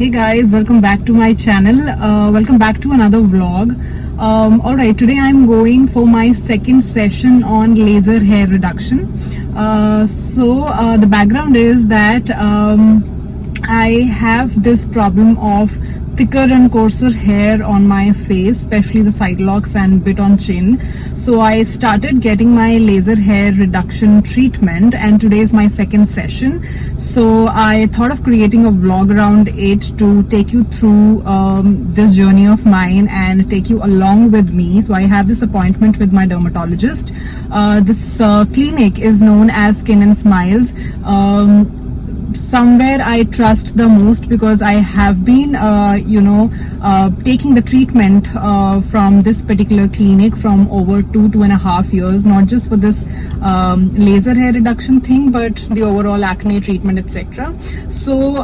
Hey guys, welcome back to my channel. Welcome back to another vlog. Alright, today I'm going for my second session on laser hair reduction. The background is that I have this problem of thicker and coarser hair on my face, especially the side locks and bit on chin. So I started getting my laser hair reduction treatment, and today is my second session. So I thought of creating a vlog around it to take you through this journey of mine and take you along with me. So I have this appointment with my dermatologist. This clinic is known as Skin and Smiles. Somewhere I trust the most because I have been taking the treatment from this particular clinic from over 2.5 years, not just for this laser hair reduction thing but the overall acne treatment, etc. So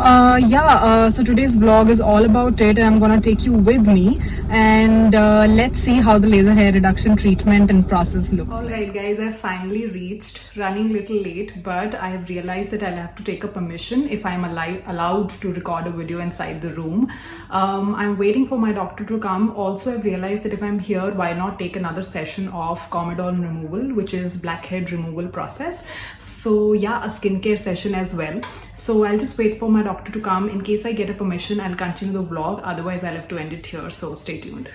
today's vlog is all about it, and I'm gonna take you with me, and let's see how the laser hair reduction treatment and process looks. Alright guys, I finally reached, running little late, but I have realized that I'll have to take a permission if I'm allowed to record a video inside the room. I'm waiting for my doctor to come. Also, I've realized that if I'm here, why not take another session of Comedone removal, which is blackhead removal process. So yeah, a skincare session as well. So I'll just wait for my doctor to come. In case I get a permission, I'll continue the vlog. Otherwise, I'll have to end it here. So stay tuned.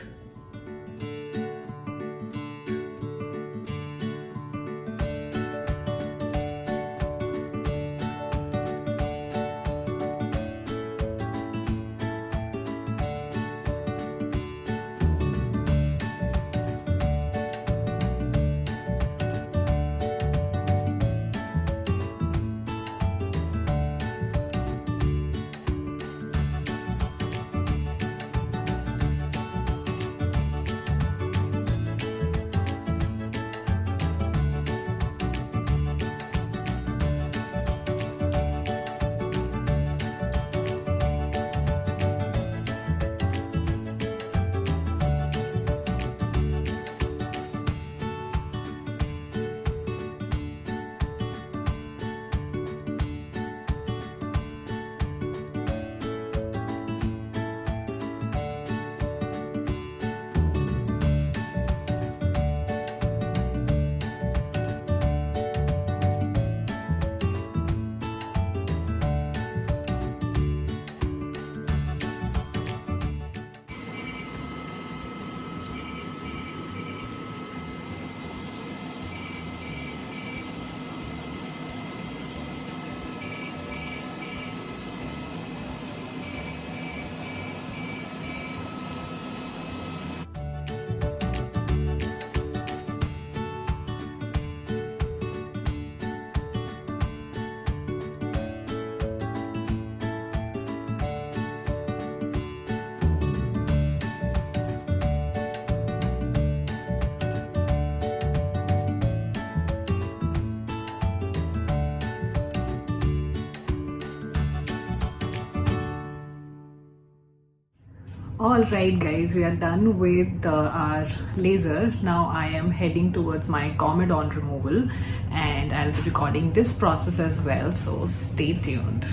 Alright guys, we are done with our laser. Now I am heading towards my Comedone removal, and I'll be recording this process as well, so stay tuned.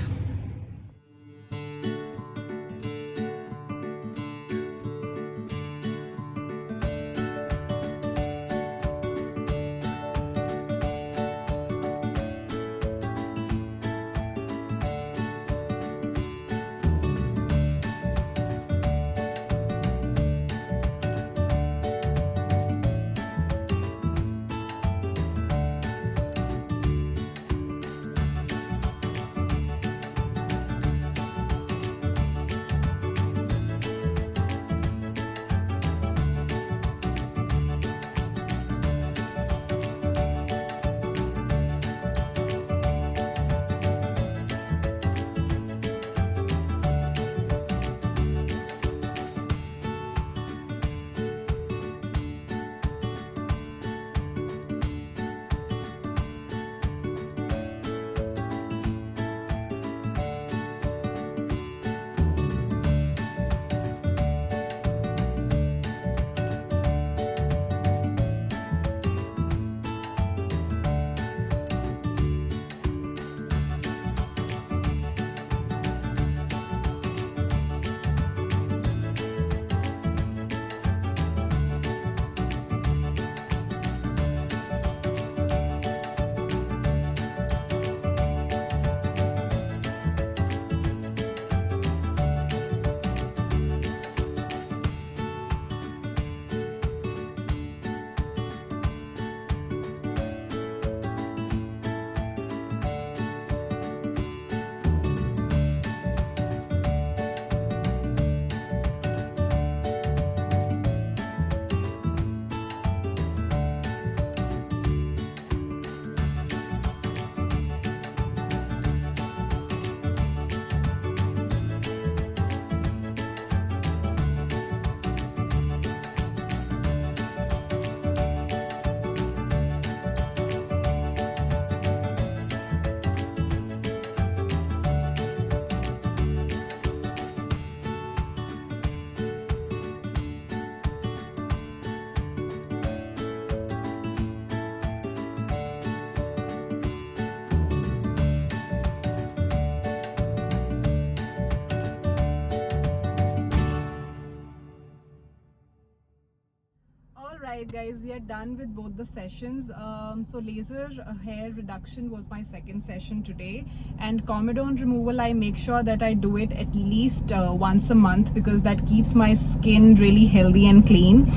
Alright guys, we are done with both the sessions. So laser hair reduction was my second session today, and comedone removal, I make sure that I do it at least once a month because that keeps my skin really healthy and clean.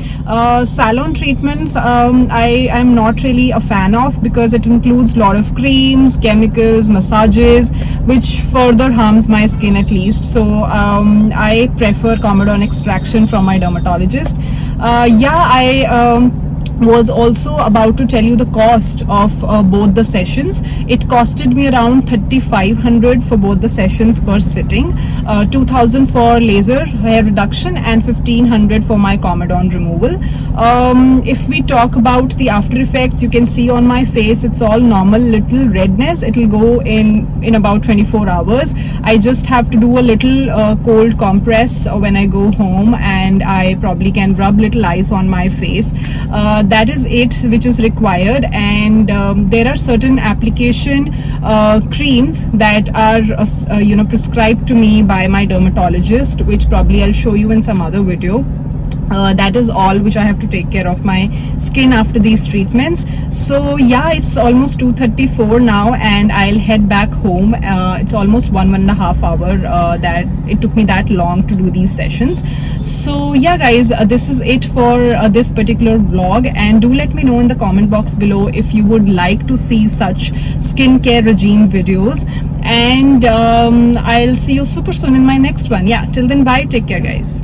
Salon treatments, I am not really a fan of because it includes a lot of creams, chemicals, massages, which further harms my skin at least. So I prefer comedone extraction from my dermatologist. I was also about to tell you the cost of both the sessions. It costed me around 3,500 for both the sessions per sitting, 2,000 for laser hair reduction and 1,500 for my comedone removal. If we talk about the after effects, you can see on my face it's all normal, little redness. It will go in about 24 hours. I just have to do a little cold compress when I go home, and I probably can rub little ice on my face. That is it which is required, and there are certain application creams that are prescribed to me by my dermatologist, which probably I'll show you in some other video. That is all which I have to take care of my skin after these treatments. So yeah, it's almost 2:34 now and I'll head back home. It's almost one and a half hour that it took me that long to do these sessions. So yeah guys, this is it for this particular vlog, and do let me know in the comment box below if you would like to see such skincare regime videos, and I'll see you super soon in my next one. Yeah, till then, bye, take care guys.